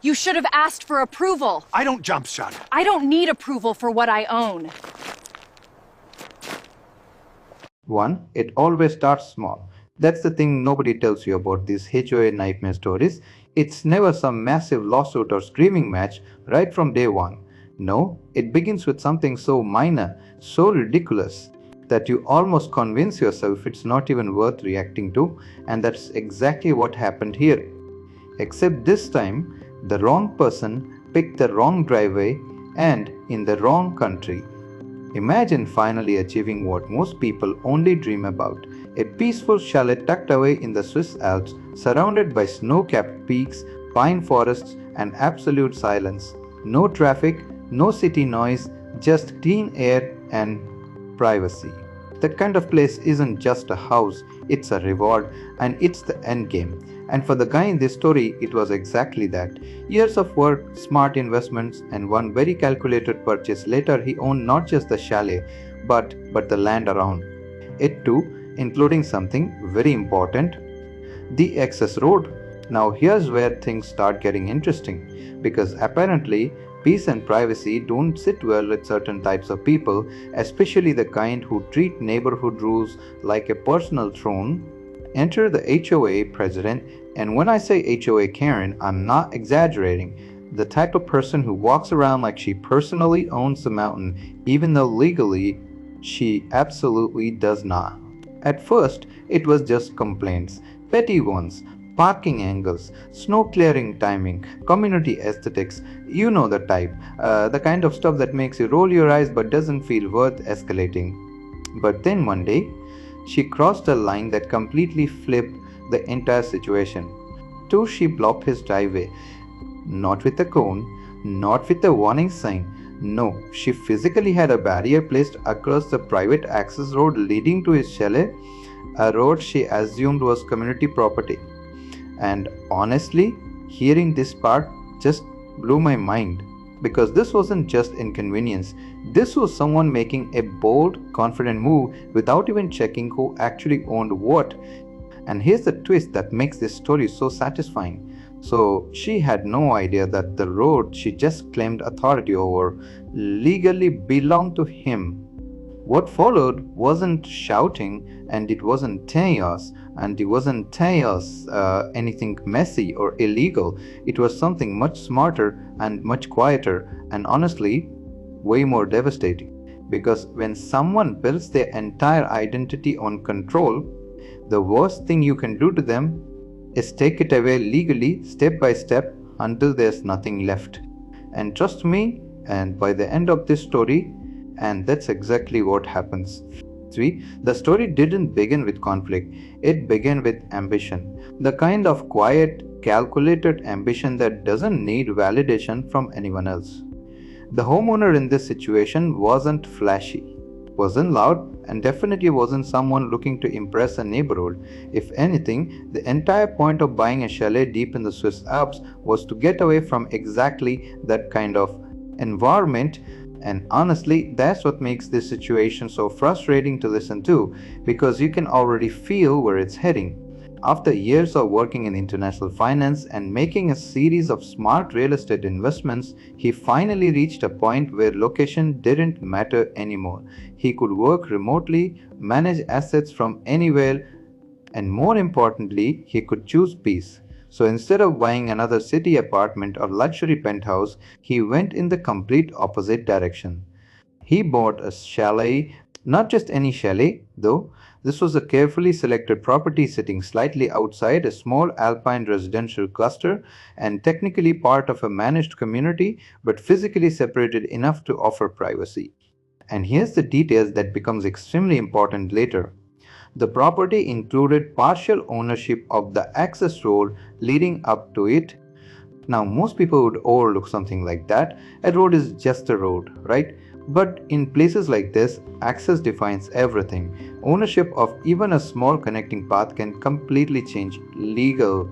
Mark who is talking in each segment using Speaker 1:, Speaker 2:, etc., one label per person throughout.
Speaker 1: You should have asked for approval.
Speaker 2: I don't jump shot.
Speaker 1: I don't need approval for what I own.
Speaker 3: 1. It always starts small. That's the thing nobody tells you about these HOA nightmare stories. It's never some massive lawsuit or screaming match right from day one. No, it begins with something so minor, so ridiculous, that you almost convince yourself it's not even worth reacting to, and that's exactly what happened here. Except this time, the wrong person picked the wrong driveway and in the wrong country. Imagine finally achieving what most people only dream about, a peaceful chalet tucked away in the Swiss Alps, surrounded by snow-capped peaks, pine forests, and absolute silence. No traffic, no city noise, just clean air and privacy. That kind of place isn't just a house, it's a reward, and it's the end game. And for the guy in this story, it was exactly that. Years of work, smart investments, and one very calculated purchase later, he owned not just the chalet, but the land around it too, including something very important, the access road. Now here's where things start getting interesting, because apparently peace and privacy don't sit well with certain types of people, especially the kind who treat neighborhood rules like a personal throne. Enter the HOA president, and when I say HOA Karen, I'm not exaggerating. The type of person who walks around like she personally owns the mountain, even though legally she absolutely does not. At first, it was just complaints, petty ones, parking angles, snow clearing timing, community aesthetics, you know the type, the kind of stuff that makes you roll your eyes but doesn't feel worth escalating. But then one day, she crossed a line that completely flipped the entire situation. She blocked his driveway, not with a cone, not with a warning sign. No, she physically had a barrier placed across the private access road leading to his chalet, a road she assumed was community property. And honestly, hearing this part just blew my mind, because this wasn't just inconvenience. This was someone making a bold, confident move without even checking who actually owned what. And here's the twist that makes this story so satisfying. So she had no idea that the road she just claimed authority over legally belonged to him. What followed wasn't shouting, and it wasn't chaos, anything messy or illegal. It was something much smarter and much quieter, and honestly, way more devastating. Because when someone builds their entire identity on control, the worst thing you can do to them is take it away legally, step by step, until there's nothing left. And trust me, and by the end of this story, and that's exactly what happens. 3. The story didn't begin with conflict, it began with ambition. The kind of quiet, calculated ambition that doesn't need validation from anyone else. The homeowner in this situation wasn't flashy, wasn't loud, and definitely wasn't someone looking to impress a neighborhood. If anything, the entire point of buying a chalet deep in the Swiss Alps was to get away from exactly that kind of environment. And honestly, that's what makes this situation so frustrating to listen to, because you can already feel where it's heading. After years of working in international finance and making a series of smart real estate investments, he finally reached a point where location didn't matter anymore. He could work remotely, manage assets from anywhere, and more importantly, he could choose peace. So instead of buying another city apartment or luxury penthouse, he went in the complete opposite direction. He bought a chalet, not just any chalet though. This was a carefully selected property sitting slightly outside a small alpine residential cluster and technically part of a managed community, but physically separated enough to offer privacy. And here's the details that becomes extremely important later. The property included partial ownership of the access road leading up to it. Now, most people would overlook something like that. A road is just a road, right? But in places like this, access defines everything. Ownership of even a small connecting path can completely change legal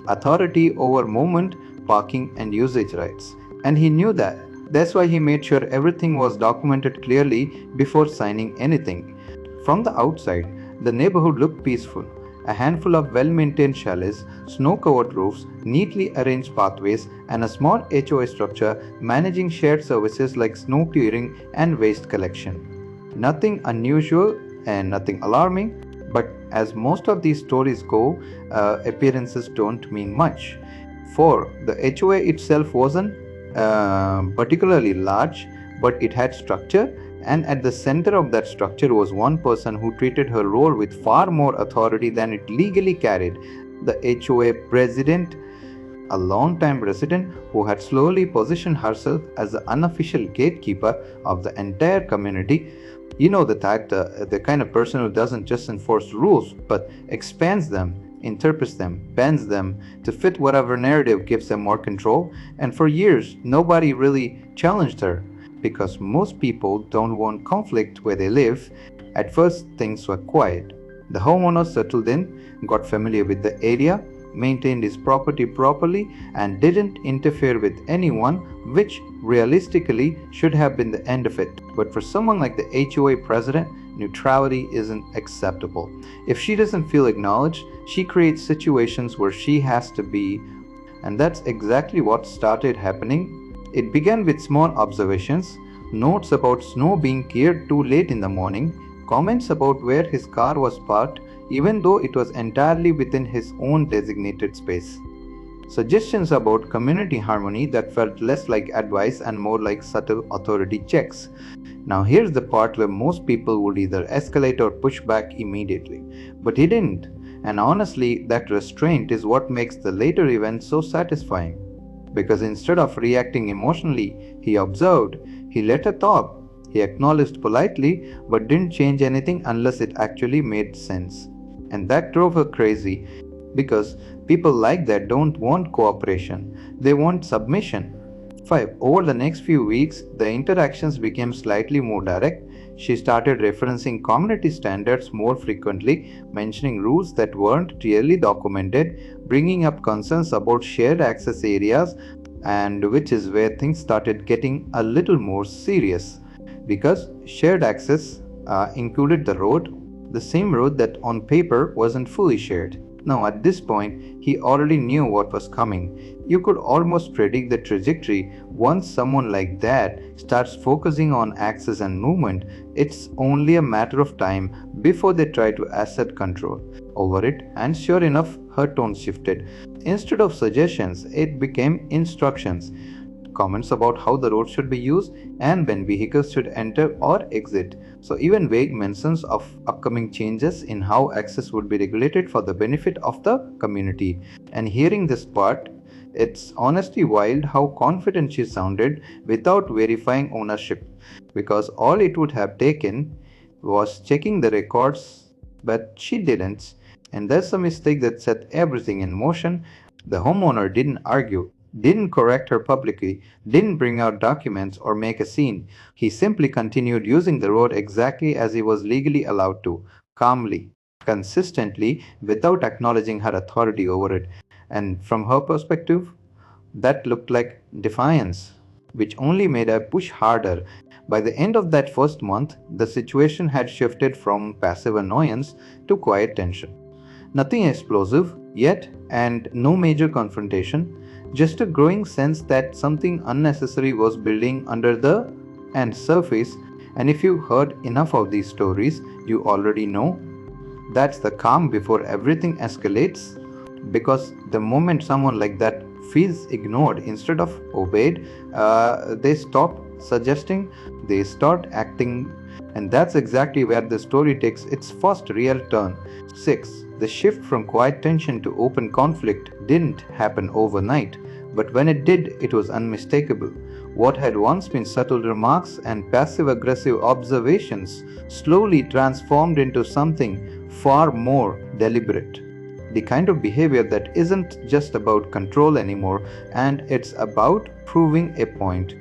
Speaker 3: authority over movement, parking, and usage rights. And he knew that. That's why he made sure everything was documented clearly before signing anything. From the outside, the neighborhood looked peaceful, a handful of well-maintained chalets, snow-covered roofs, neatly arranged pathways, and a small HOA structure managing shared services like snow clearing and waste collection. Nothing unusual and nothing alarming, but as most of these stories go, appearances don't mean much. For the HOA itself wasn't particularly large, but it had structure, and at the center of that structure was one person who treated her role with far more authority than it legally carried, the HOA president, a long-time resident who had slowly positioned herself as the unofficial gatekeeper of the entire community. You know, the kind of person who doesn't just enforce rules but expands them, interprets them, bends them to fit whatever narrative gives them more control. And for years, nobody really challenged her because most people don't want conflict where they live. At first, things were quiet. The homeowner settled in, got familiar with the area, maintained his property properly, and didn't interfere with anyone, which realistically should have been the end of it. But for someone like the HOA president, neutrality isn't acceptable. If she doesn't feel acknowledged, she creates situations where she has to be, and that's exactly what started happening. It began with small observations, notes about snow being cleared too late in the morning, comments about where his car was parked even though it was entirely within his own designated space. Suggestions about community harmony that felt less like advice and more like subtle authority checks. Now here's the part where most people would either escalate or push back immediately. But he didn't, and honestly, that restraint is what makes the later events so satisfying. Because instead of reacting emotionally, he observed, he let her talk, he acknowledged politely, but didn't change anything unless it actually made sense. And that drove her crazy, because people like that don't want cooperation, they want submission. 5. Over the next few weeks, the interactions became slightly more direct. She started referencing community standards more frequently, mentioning rules that weren't clearly documented, bringing up concerns about shared access areas, and which is where things started getting a little more serious. Because shared access included the same road that on paper wasn't fully shared. Now, at this point, he already knew what was coming. You could almost predict the trajectory. Once someone like that starts focusing on access and movement, it's only a matter of time before they try to assert control over it. And sure enough, her tone shifted. Instead of suggestions, it became instructions. Comments about how the road should be used and when vehicles should enter or exit. So even vague mentions of upcoming changes in how access would be regulated for the benefit of the community. And hearing this part, it's honestly wild how confident she sounded without verifying ownership, because all it would have taken was checking the records, but she didn't. And that's a mistake that set everything in motion. The homeowner didn't argue, didn't correct her publicly, didn't bring out documents or make a scene. He simply continued using the road exactly as he was legally allowed to, calmly, consistently, without acknowledging her authority over it. And from her perspective, that looked like defiance, which only made her push harder. By the end of that first month, the situation had shifted from passive annoyance to quiet tension. Nothing explosive yet, and no major confrontation, just a growing sense that something unnecessary was building under the surface. And if you heard enough of these stories, you already know that's the calm before everything escalates. Because the moment someone like that feels ignored instead of obeyed, they stop suggesting, they start acting, and that's exactly where the story takes its first real turn. 6. The shift from quiet tension to open conflict didn't happen overnight, but when it did, it was unmistakable. What had once been subtle remarks and passive aggressive observations slowly transformed into something far more deliberate. The kind of behavior that isn't just about control anymore, and it's about proving a point.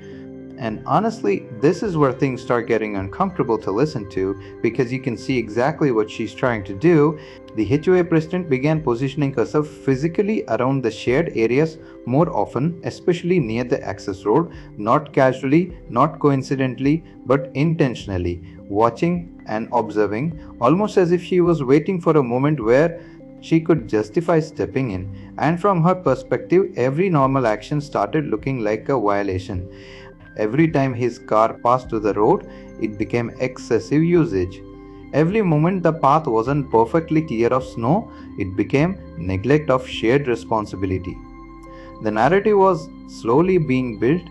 Speaker 3: And honestly, this is where things start getting uncomfortable to listen to, because you can see exactly what she's trying to do. The HOA president began positioning herself physically around the shared areas more often, especially near the access road, not casually, not coincidentally, but intentionally, watching and observing, almost as if she was waiting for a moment where She could justify stepping in, and from her perspective, every normal action started looking like a violation. Every time his car passed to the road, it became excessive usage. Every moment the path wasn't perfectly clear of snow, it became neglect of shared responsibility. The narrative was slowly being built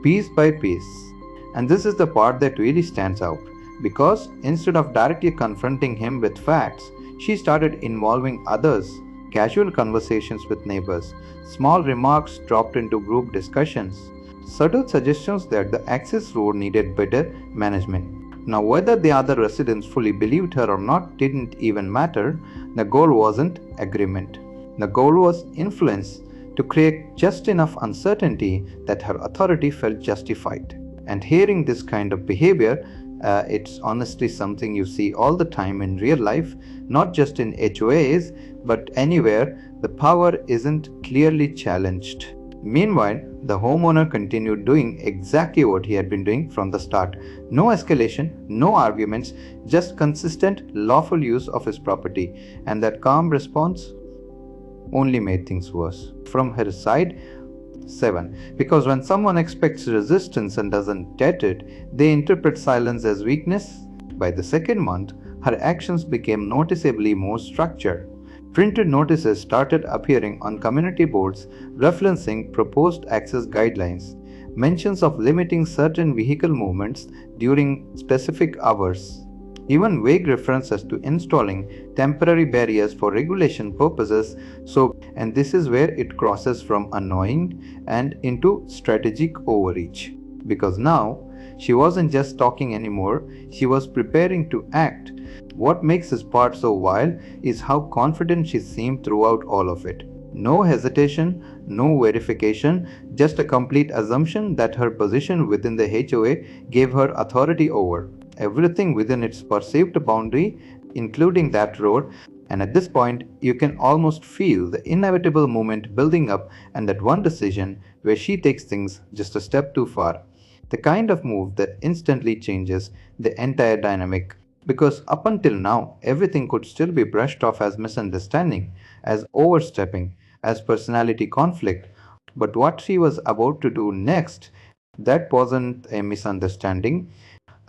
Speaker 3: piece by piece. And this is the part that really stands out because instead of directly confronting him with facts, she started involving others, casual conversations with neighbors, small remarks dropped into group discussions, subtle suggestions that the access road needed better management. Now, whether the other residents fully believed her or not didn't even matter. The goal wasn't agreement. The goal was influence to create just enough uncertainty that her authority felt justified. And hearing this kind of behavior, it's honestly something you see all the time in real life, not just in HOAs, but anywhere the power isn't clearly challenged. Meanwhile, the homeowner continued doing exactly what he had been doing from the start. No escalation, no arguments, just consistent, lawful use of his property. And that calm response only made things worse. From her side, 7. Because when someone expects resistance and doesn't get it, they interpret silence as weakness. By the second month, her actions became noticeably more structured. Printed notices started appearing on community boards referencing proposed access guidelines, mentions of limiting certain vehicle movements during specific hours, even vague references to installing temporary barriers for regulation purposes. And this is where it crosses from annoying and into strategic overreach. Because now she wasn't just talking anymore, she was preparing to act. What makes this part so wild is how confident she seemed throughout all of it. No hesitation, no verification, just a complete assumption that her position within the HOA gave her authority over everything within its perceived boundary, including that road. And at this point, you can almost feel the inevitable moment building up, and that one decision where she takes things just a step too far. The kind of move that instantly changes the entire dynamic. Because up until now, everything could still be brushed off as misunderstanding, as overstepping, as personality conflict. But what she was about to do next, that wasn't a misunderstanding.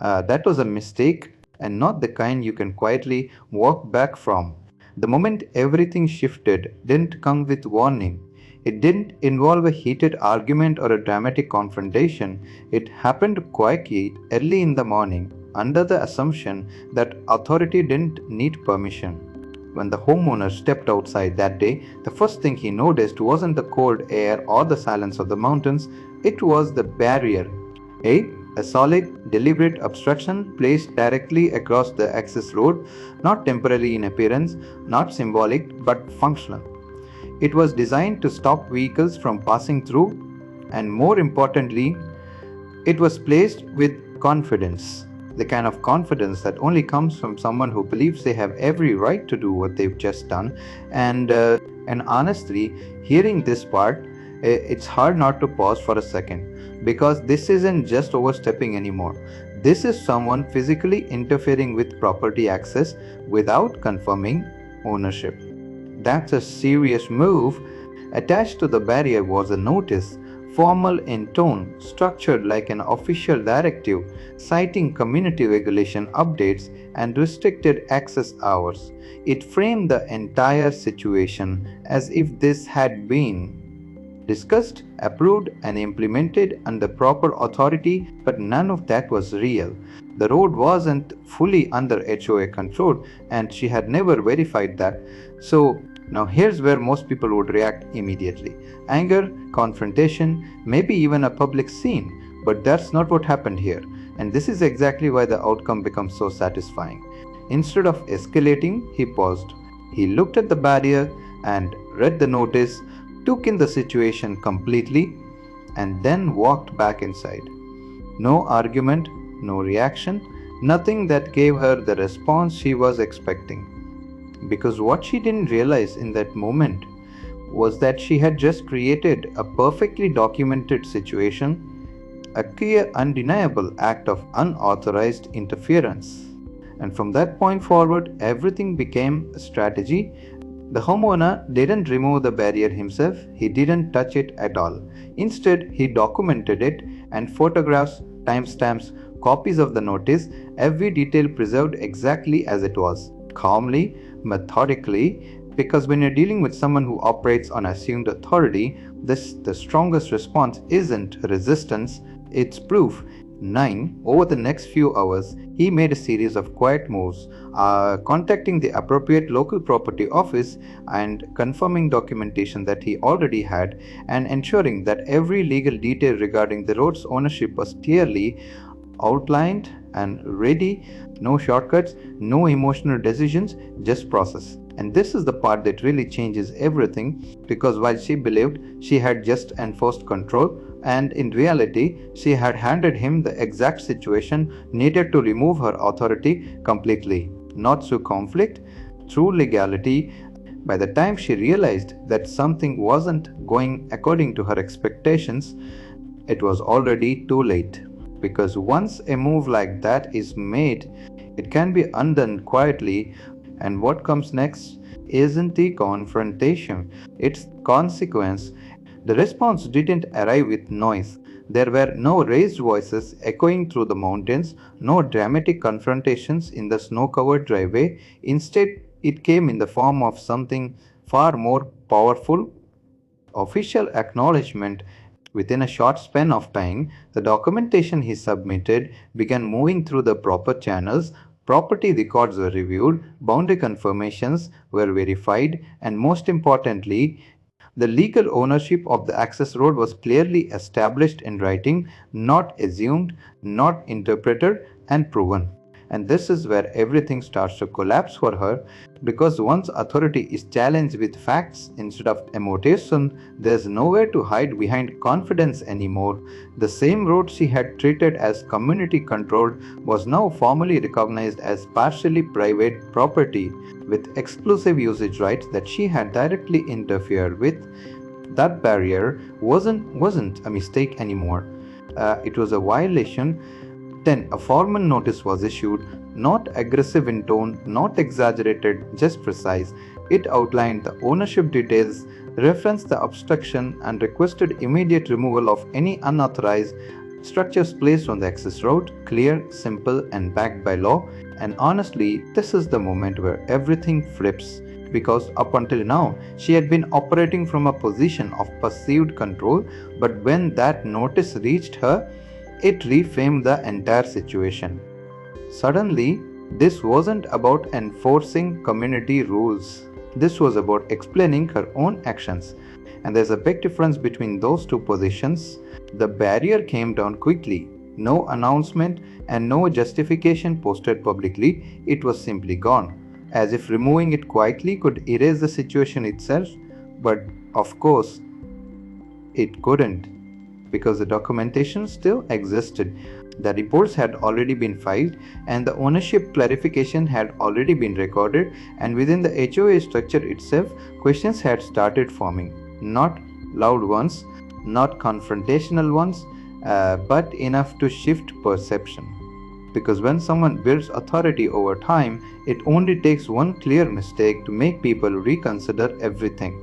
Speaker 3: That was a mistake, and not the kind you can quietly walk back from. The moment everything shifted didn't come with warning. It didn't involve a heated argument or a dramatic confrontation. It happened quietly early in the morning, under the assumption that authority didn't need permission. When the homeowner stepped outside that day, the first thing he noticed wasn't the cold air or the silence of the mountains, it was the barrier. A solid, deliberate obstruction placed directly across the access road, not temporary in appearance, not symbolic, but functional. It was designed to stop vehicles from passing through, and more importantly, it was placed with confidence. The kind of confidence that only comes from someone who believes they have every right to do what they've just done. And honestly, hearing this part, it's hard not to pause for a second, because this isn't just overstepping anymore. This is someone physically interfering with property access without confirming ownership. That's a serious move. Attached to the barrier was a notice, formal in tone, structured like an official directive, citing community regulation updates and restricted access hours. It framed the entire situation as if this had been discussed, approved, and implemented under proper authority, but none of that was real. The road wasn't fully under HOA control, and she had never verified that. So, now here's where most people would react immediately: anger, confrontation, maybe even a public scene. But that's not what happened here, and this is exactly why the outcome becomes so satisfying. Instead of escalating, he paused. He looked at the barrier and read the notice, took in the situation completely, and then walked back inside. No argument, no reaction, nothing that gave her the response she was expecting. Because what she didn't realize in that moment was that she had just created a perfectly documented situation, a clear, undeniable act of unauthorized interference. And from that point forward, everything became a strategy, The homeowner didn't remove the barrier himself, he didn't touch it at all. Instead, he documented it and photographs, timestamps, copies of the notice, every detail preserved exactly as it was, calmly, methodically, because when you're dealing with someone who operates on assumed authority, the strongest response isn't resistance, it's proof. 9. Over the next few hours, he made a series of quiet moves, contacting the appropriate local property office and confirming documentation that he already had, and ensuring that every legal detail regarding the road's ownership was clearly outlined and ready. No shortcuts, no emotional decisions, just process. And this is the part that really changes everything, because while she believed she had just enforced control, and in reality she had handed him the exact situation needed to remove her authority completely, not through conflict, through legality. By the time she realized that something wasn't going according to her expectations, it was already too late. Because once a move like that is made, it can be undone quietly, and what comes next isn't the confrontation, it's consequence. The response didn't arrive with noise. There were no raised voices echoing through the mountains, no dramatic confrontations in the snow covered driveway. Instead, it came in the form of something far more powerful: official acknowledgement. Within a short span of time, the documentation he submitted began moving through the proper channels. Property records were reviewed, boundary confirmations were verified, and most importantly, the legal ownership of the access road was clearly established in writing, not assumed, not interpreted, and proven. And this is where everything starts to collapse for her, because once authority is challenged with facts instead of emotion, there's nowhere to hide behind confidence anymore. The same road she had treated as community controlled was now formally recognized as partially private property, with exclusive usage rights that she had directly interfered with. That barrier wasn't a mistake anymore. It was a violation. Then a formal notice was issued, not aggressive in tone, not exaggerated, just precise. It outlined the ownership details, referenced the obstruction, and requested immediate removal of any unauthorized structures placed on the access road. Clear, simple, and backed by law. And honestly, this is the moment where everything flips, because up until now she had been operating from a position of perceived control, but when that notice reached her, it reframed the entire situation. Suddenly, this wasn't about enforcing community rules. This was about explaining her own actions. And there's a big difference between those two positions. The barrier came down quickly. No announcement and no justification posted publicly. It was simply gone, as if removing it quietly could erase the situation itself. But of course, it couldn't, because the documentation still existed. The reports had already been filed, and the ownership clarification had already been recorded, and within the HOA structure itself, questions had started forming. Not loud ones, not confrontational ones, but enough to shift perception. Because when someone builds authority over time, it only takes one clear mistake to make people reconsider everything.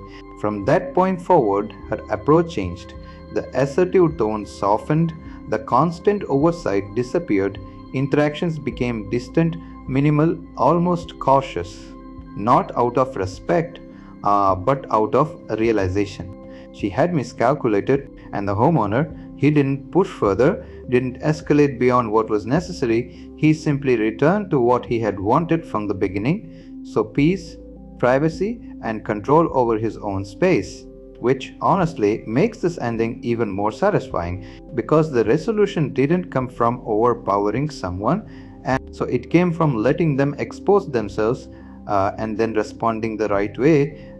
Speaker 3: From that point forward, her approach changed. The assertive tone softened, the constant oversight disappeared, interactions became distant, minimal, almost cautious. Not out of respect, but out of realization. She had miscalculated, and the homeowner, he didn't push further, didn't escalate beyond what was necessary. He simply returned to what he had wanted from the beginning: so peace, privacy, and control over his own space. Which honestly makes this ending even more satisfying, because the resolution didn't come from overpowering someone, and so it came from letting them expose themselves, and then responding the right way.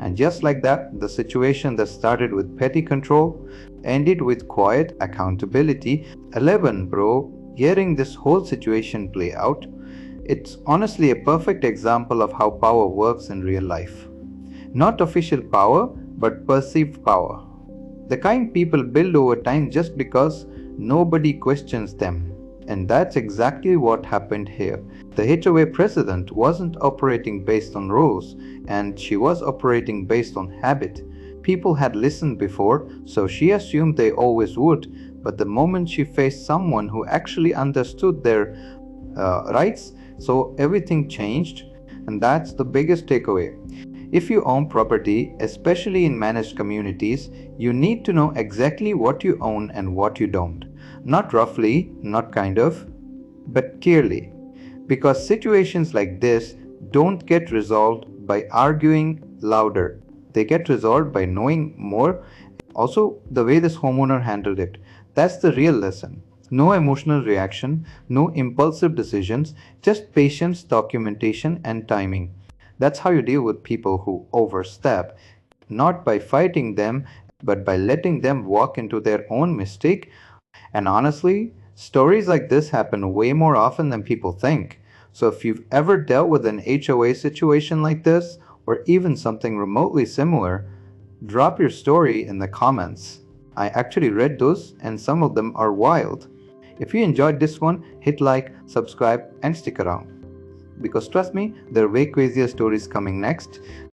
Speaker 3: And just like that, the situation that started with petty control ended with quiet accountability. 11, bro, hearing this whole situation play out, it's honestly a perfect example of how power works in real life. Not official power, but perceived power. The kind people build over time just because nobody questions them. And that's exactly what happened here. The HOA president wasn't operating based on rules, and she was operating based on habit. People had listened before, so she assumed they always would, but the moment she faced someone who actually understood their rights, so everything changed, and that's the biggest takeaway. If you own property, especially in managed communities, you need to know exactly what you own and what you don't. Not roughly, not kind of, but clearly. Because situations like this don't get resolved by arguing louder, they get resolved by knowing more. Also, the way this homeowner handled it, that's the real lesson. No emotional reaction, no impulsive decisions, just patience, documentation, and timing. That's how you deal with people who overstep, not by fighting them, but by letting them walk into their own mistake. And honestly, stories like this happen way more often than people think. So if you've ever dealt with an HOA situation like this, or even something remotely similar, drop your story in the comments. I actually read those, and some of them are wild. If you enjoyed this one, hit like, subscribe, and stick around. Because trust me, there are way crazier stories coming next.